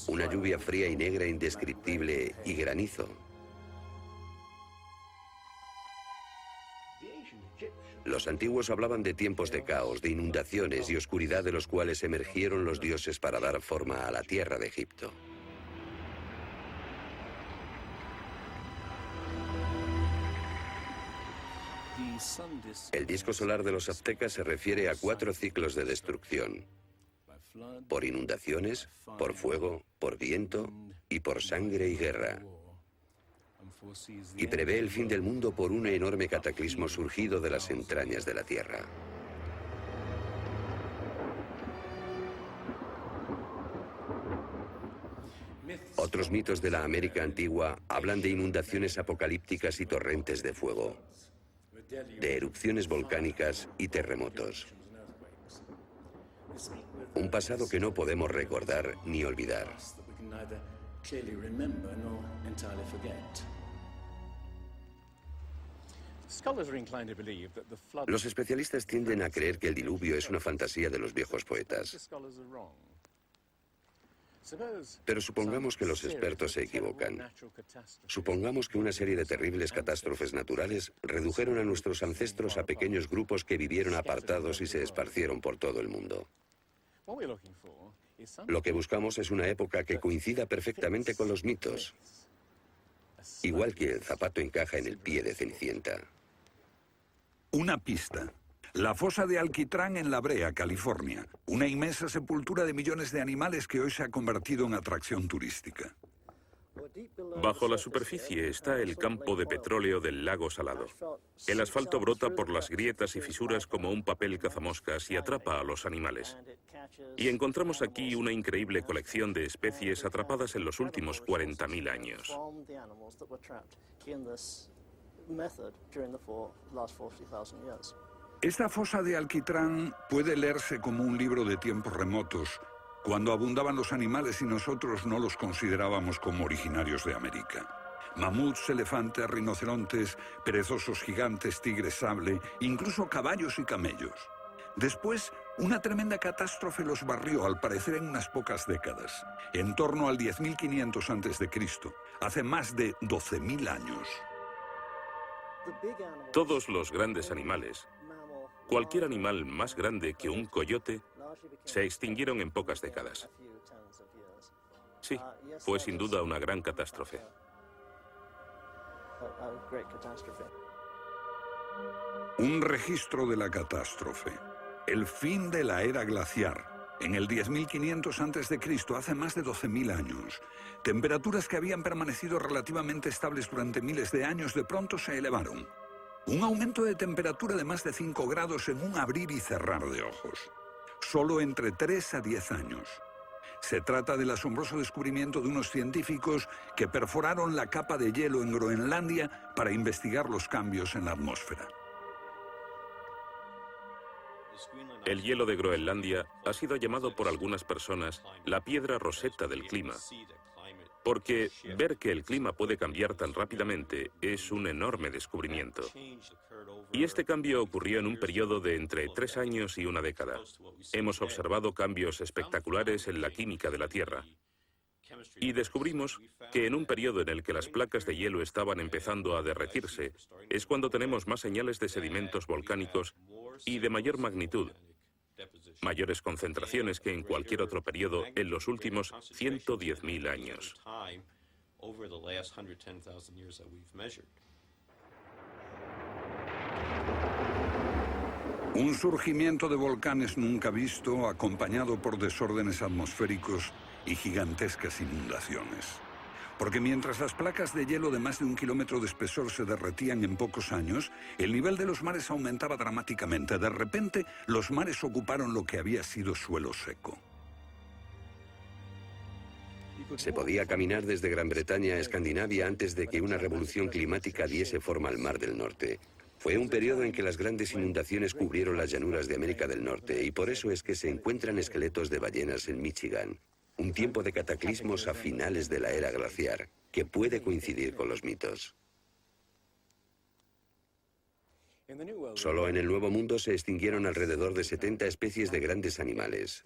[SPEAKER 3] Una lluvia fría y negra indescriptible y granizo. Los antiguos hablaban de tiempos de caos, de inundaciones y oscuridad de los cuales emergieron los dioses para dar forma a la tierra de Egipto. El disco solar de los aztecas se refiere a 4 ciclos de destrucción: por inundaciones, por fuego, por viento y por sangre y guerra. Y prevé el fin del mundo por un enorme cataclismo surgido de las entrañas de la tierra. Otros mitos de la América antigua hablan de inundaciones apocalípticas y torrentes de fuego, de erupciones volcánicas y terremotos. Un pasado que no podemos recordar ni olvidar. Los especialistas tienden a creer que el diluvio es una fantasía de los viejos poetas. Pero supongamos que los expertos se equivocan. Supongamos que una serie de terribles catástrofes naturales redujeron a nuestros ancestros a pequeños grupos que vivieron apartados y se esparcieron por todo el mundo. Lo que buscamos es una época que coincida perfectamente con los mitos, igual que el zapato encaja en el pie de Cenicienta.
[SPEAKER 1] Una pista. La fosa de Alquitrán en La Brea, California. Una inmensa sepultura de millones de animales que hoy se ha convertido en atracción turística.
[SPEAKER 2] Bajo la superficie está el campo de petróleo del lago Salado. El asfalto brota por las grietas y fisuras como un papel cazamoscas y atrapa a los animales. Y encontramos aquí una increíble colección de especies atrapadas en los últimos 40.000 años.
[SPEAKER 1] Esta fosa de Alquitrán puede leerse como un libro de tiempos remotos, cuando abundaban los animales y nosotros no los considerábamos como originarios de América. Mamuts, elefantes, rinocerontes, perezosos gigantes, tigres sable, incluso caballos y camellos. Después, una tremenda catástrofe los barrió, al parecer en unas pocas décadas, en torno al 10.500 a.C., hace más de 12.000 años.
[SPEAKER 2] Todos los grandes animales, cualquier animal más grande que un coyote, se extinguieron en pocas décadas. Sí, fue sin duda una gran catástrofe.
[SPEAKER 1] Un registro de la catástrofe. El fin de la era glaciar. En el 10.500 a.C., hace más de 12.000 años. Temperaturas que habían permanecido relativamente estables durante miles de años de pronto se elevaron. Un aumento de temperatura de más de 5 grados en un abrir y cerrar de ojos. Solo entre 3 a 10 años. Se trata del asombroso descubrimiento de unos científicos que perforaron la capa de hielo en Groenlandia para investigar los cambios en la atmósfera.
[SPEAKER 2] El hielo de Groenlandia ha sido llamado por algunas personas la piedra roseta del clima, porque ver que el clima puede cambiar tan rápidamente es un enorme descubrimiento. Y este cambio ocurrió en un periodo de entre 3 años y una década. Hemos observado cambios espectaculares en la química de la Tierra. Y descubrimos que en un periodo en el que las placas de hielo estaban empezando a derretirse, es cuando tenemos más señales de sedimentos volcánicos y de mayor magnitud, mayores concentraciones que en cualquier otro periodo en los últimos 110.000 años.
[SPEAKER 1] Un surgimiento de volcanes nunca visto, acompañado por desórdenes atmosféricos y gigantescas inundaciones. Porque mientras las placas de hielo de más de 1 kilómetro de espesor se derretían en pocos años, el nivel de los mares aumentaba dramáticamente. De repente, los mares ocuparon lo que había sido suelo seco.
[SPEAKER 3] Se podía caminar desde Gran Bretaña a Escandinavia antes de que una revolución climática diese forma al Mar del Norte. Fue un periodo en que las grandes inundaciones cubrieron las llanuras de América del Norte y por eso es que se encuentran esqueletos de ballenas en Michigan. Un tiempo de cataclismos a finales de la era glaciar, que puede coincidir con los mitos. Solo en el Nuevo Mundo se extinguieron alrededor de 70 especies de grandes animales.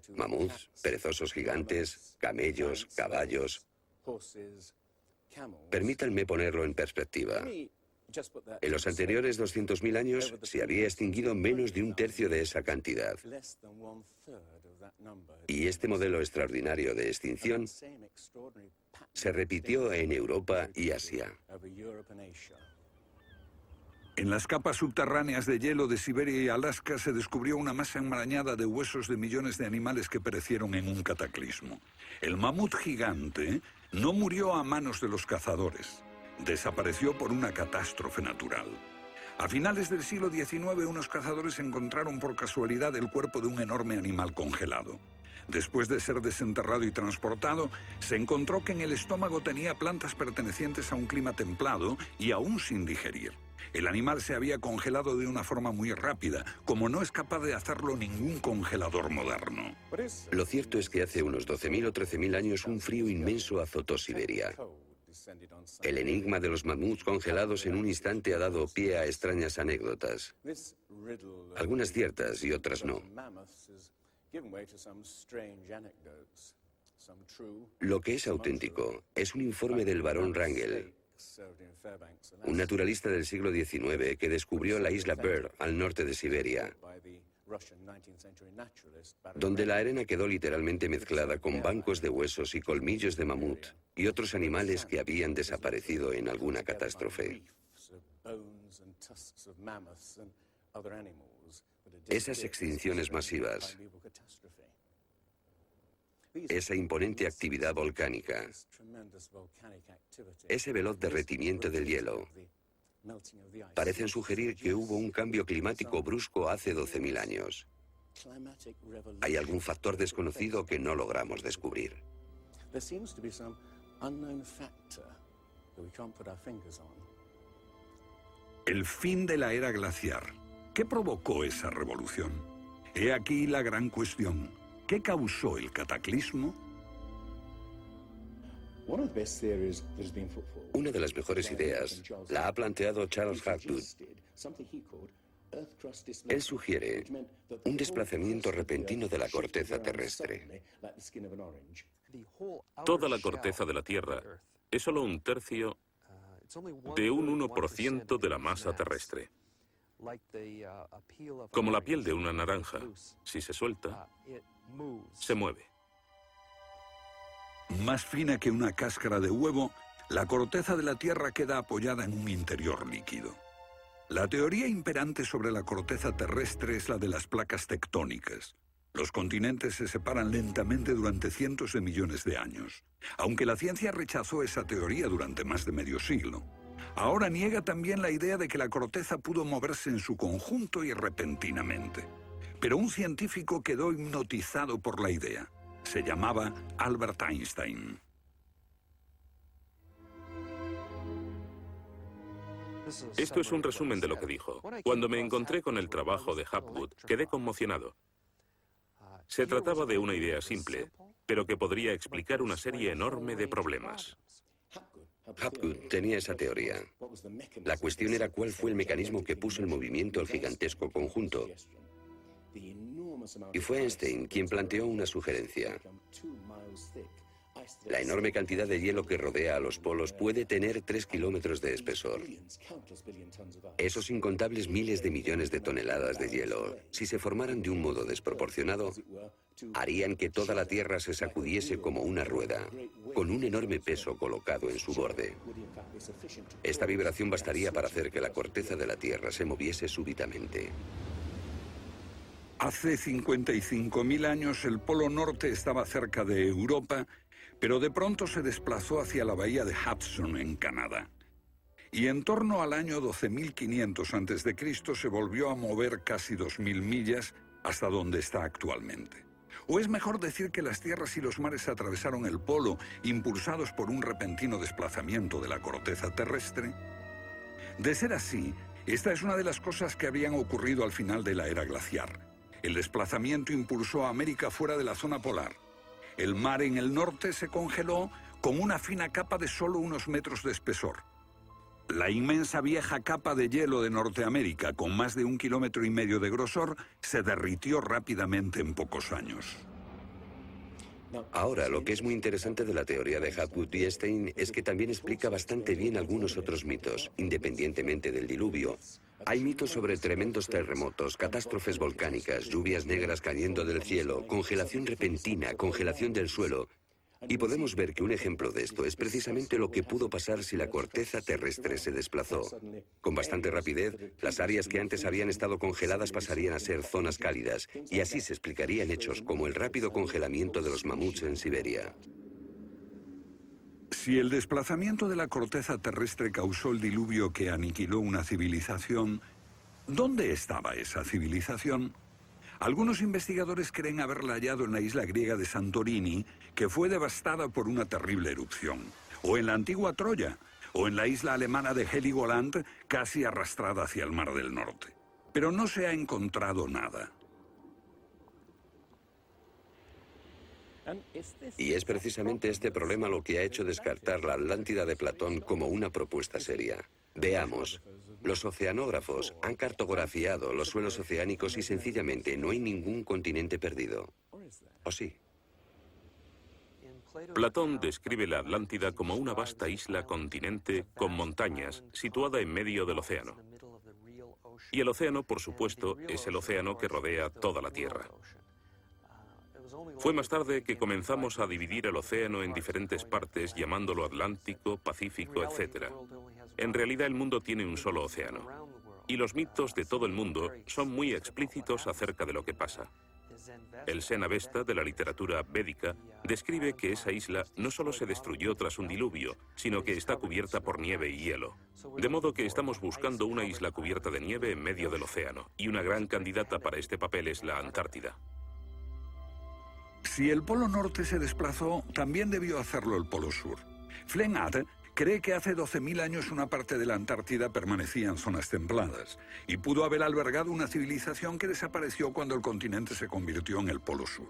[SPEAKER 3] Mamuts, perezosos gigantes, camellos, caballos. Permítanme ponerlo en perspectiva. En los anteriores 200.000 años se había extinguido menos de 1/3 de esa cantidad. Y este modelo extraordinario de extinción se repitió en Europa y Asia.
[SPEAKER 1] En las capas subterráneas de hielo de Siberia y Alaska se descubrió una masa enmarañada de huesos de millones de animales que perecieron en un cataclismo. El mamut gigante no murió a manos de los cazadores. Desapareció por una catástrofe natural. A finales del siglo XIX, unos cazadores encontraron por casualidad el cuerpo de un enorme animal congelado. Después de ser desenterrado y transportado, se encontró que en el estómago tenía plantas pertenecientes a un clima templado y aún sin digerir. El animal se había congelado de una forma muy rápida, como no es capaz de hacerlo ningún congelador moderno.
[SPEAKER 3] Lo cierto es que hace unos 12.000 o 13.000 años un frío inmenso azotó Siberia. El enigma de los mamuts congelados en un instante ha dado pie a extrañas anécdotas. Algunas ciertas y otras no. Lo que es auténtico es un informe del barón Wrangel, un naturalista del siglo XIX que descubrió la isla Byrd al norte de Siberia, donde la arena quedó literalmente mezclada con bancos de huesos y colmillos de mamut y otros animales que habían desaparecido en alguna catástrofe. Esas extinciones masivas, esa imponente actividad volcánica, ese veloz derretimiento del hielo, parecen sugerir que hubo un cambio climático brusco hace 12.000 años. Hay algún factor desconocido que no logramos descubrir.
[SPEAKER 1] El fin de la era glaciar. ¿Qué provocó esa revolución? He aquí la gran cuestión. ¿Qué causó el cataclismo?
[SPEAKER 3] Una de las mejores ideas la ha planteado Charles Hapgood, Él sugiere un desplazamiento repentino de la corteza terrestre.
[SPEAKER 2] Toda la corteza de la Tierra es solo un tercio de un 1% de la masa terrestre. Como la piel de una naranja, si se suelta, se mueve.
[SPEAKER 1] Más fina que una cáscara de huevo, la corteza de la Tierra queda apoyada en un interior líquido. La teoría imperante sobre la corteza terrestre es la de las placas tectónicas. Los continentes se separan lentamente durante cientos de millones de años. Aunque la ciencia rechazó esa teoría durante más de medio siglo, ahora niega también la idea de que la corteza pudo moverse en su conjunto y repentinamente. Pero un científico quedó hipnotizado por la idea. Se llamaba Albert Einstein.
[SPEAKER 2] Esto es un resumen de lo que dijo. Cuando me encontré con el trabajo de Hapgood, quedé conmocionado. Se trataba de una idea simple, pero que podría explicar una serie enorme de problemas.
[SPEAKER 3] Hapgood tenía esa teoría. La cuestión era cuál fue el mecanismo que puso en movimiento el gigantesco conjunto. Y fue Einstein quien planteó una sugerencia. La enorme cantidad de hielo que rodea a los polos puede tener 3 kilómetros de espesor. Esos incontables miles de millones de toneladas de hielo, si se formaran de un modo desproporcionado, harían que toda la Tierra se sacudiese como una rueda, con un enorme peso colocado en su borde. Esta vibración bastaría para hacer que la corteza de la Tierra se moviese súbitamente.
[SPEAKER 1] Hace 55.000 años el Polo Norte estaba cerca de Europa, pero de pronto se desplazó hacia la bahía de Hudson, en Canadá. Y en torno al año 12.500 a.C. se volvió a mover casi 2.000 millas hasta donde está actualmente. O es mejor decir que las tierras y los mares atravesaron el polo, impulsados por un repentino desplazamiento de la corteza terrestre. De ser así, esta es una de las cosas que habían ocurrido al final de la era glaciar. El desplazamiento impulsó a América fuera de la zona polar. El mar en el norte se congeló con una fina capa de solo unos metros de espesor. La inmensa vieja capa de hielo de Norteamérica, con más de 1,5 kilómetros de grosor, se derritió rápidamente en pocos años.
[SPEAKER 3] Ahora, lo que es muy interesante de la teoría de Hapgood y Einstein es que también explica bastante bien algunos otros mitos, independientemente del diluvio. Hay mitos sobre tremendos terremotos, catástrofes volcánicas, lluvias negras cayendo del cielo, congelación repentina, congelación del suelo. Y podemos ver que un ejemplo de esto es precisamente lo que pudo pasar si la corteza terrestre se desplazó. Con bastante rapidez, las áreas que antes habían estado congeladas pasarían a ser zonas cálidas, y así se explicarían hechos como el rápido congelamiento de los mamuts en Siberia.
[SPEAKER 1] Si el desplazamiento de la corteza terrestre causó el diluvio que aniquiló una civilización, ¿dónde estaba esa civilización? Algunos investigadores creen haberla hallado en la isla griega de Santorini, que fue devastada por una terrible erupción, o en la antigua Troya, o en la isla alemana de Heligoland, casi arrastrada hacia el Mar del Norte. Pero no se ha encontrado nada.
[SPEAKER 3] Y es precisamente este problema lo que ha hecho descartar la Atlántida de Platón como una propuesta seria. Veamos. Los oceanógrafos han cartografiado los suelos oceánicos y sencillamente no hay ningún continente perdido. ¿O sí?
[SPEAKER 2] Platón describe la Atlántida como una vasta isla-continente con montañas situada en medio del océano. Y el océano, por supuesto, es el océano que rodea toda la Tierra. Fue más tarde que comenzamos a dividir el océano en diferentes partes, llamándolo Atlántico, Pacífico, etc. En realidad el mundo tiene un solo océano. Y los mitos de todo el mundo son muy explícitos acerca de lo que pasa. El Zen-Avesta de la literatura védica describe que esa isla no solo se destruyó tras un diluvio, sino que está cubierta por nieve y hielo. De modo que estamos buscando una isla cubierta de nieve en medio del océano, y una gran candidata para este papel es la Antártida.
[SPEAKER 1] Si el Polo Norte se desplazó, también debió hacerlo el Polo Sur. Flennat cree que hace 12.000 años una parte de la Antártida permanecía en zonas templadas y pudo haber albergado una civilización que desapareció cuando el continente se convirtió en el Polo Sur.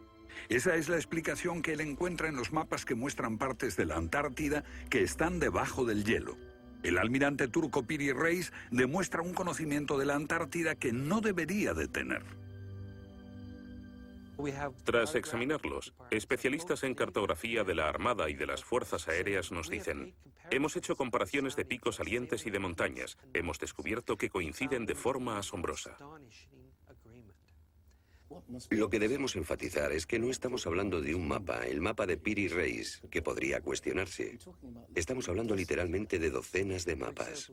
[SPEAKER 1] Esa es la explicación que él encuentra en los mapas que muestran partes de la Antártida que están debajo del hielo. El almirante turco Piri Reis demuestra un conocimiento de la Antártida que no debería de tener.
[SPEAKER 2] Tras examinarlos, especialistas en cartografía de la Armada y de las Fuerzas Aéreas nos dicen: hemos hecho comparaciones de picos salientes y de montañas. Hemos descubierto que coinciden de forma asombrosa.
[SPEAKER 3] Lo que debemos enfatizar es que no estamos hablando de un mapa, el mapa de Piri Reis, que podría cuestionarse. Estamos hablando literalmente de docenas de mapas.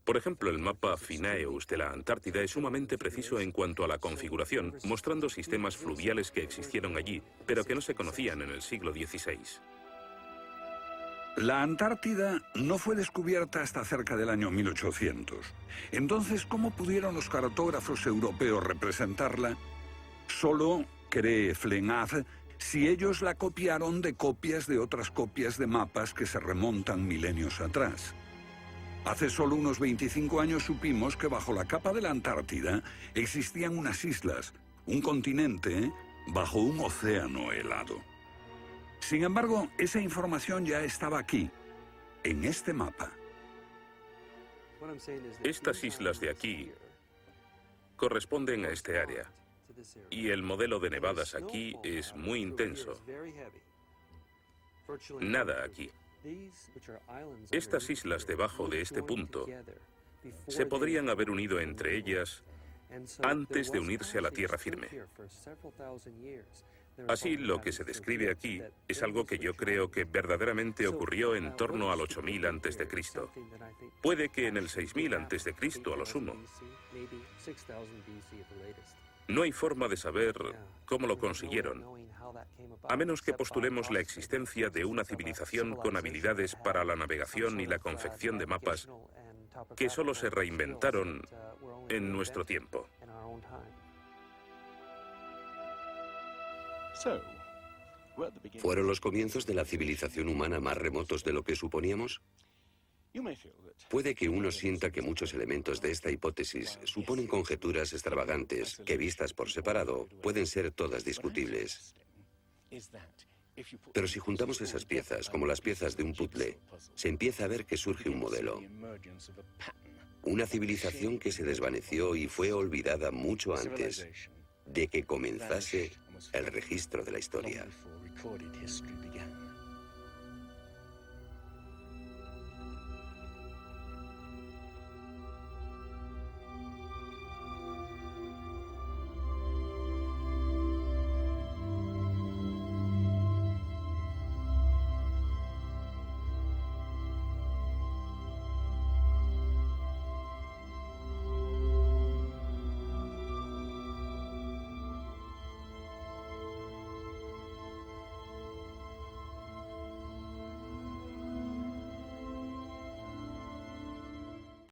[SPEAKER 2] Por ejemplo, el mapa Phineus de la Antártida es sumamente preciso en cuanto a la configuración, mostrando sistemas fluviales que existieron allí, pero que no se conocían en el siglo XVI.
[SPEAKER 1] La Antártida no fue descubierta hasta cerca del año 1800. Entonces, ¿cómo pudieron los cartógrafos europeos representarla? Solo, cree Flenaz, si ellos la copiaron de copias de otras copias de mapas que se remontan milenios atrás. Hace solo unos 25 años supimos que bajo la capa de la Antártida existían unas islas, un continente bajo un océano helado. Sin embargo, esa información ya estaba aquí, en este mapa.
[SPEAKER 2] Estas islas de aquí corresponden a este área, y el modelo de nevadas aquí es muy intenso. Nada aquí. Estas islas debajo de este punto se podrían haber unido entre ellas antes de unirse a la tierra firme. Así, lo que se describe aquí es algo que yo creo que verdaderamente ocurrió en torno al 8000 a.C. Puede que en el 6000 a.C. a lo sumo. No hay forma de saber cómo lo consiguieron, a menos que postulemos la existencia de una civilización con habilidades para la navegación y la confección de mapas que solo se reinventaron en nuestro tiempo.
[SPEAKER 3] ¿Fueron los comienzos de la civilización humana más remotos de lo que suponíamos? Puede que uno sienta que muchos elementos de esta hipótesis suponen conjeturas extravagantes que, vistas por separado, pueden ser todas discutibles. Pero si juntamos esas piezas como las piezas de un puzzle, se empieza a ver que surge un modelo. Una civilización que se desvaneció y fue olvidada mucho antes de que comenzase el registro de la historia.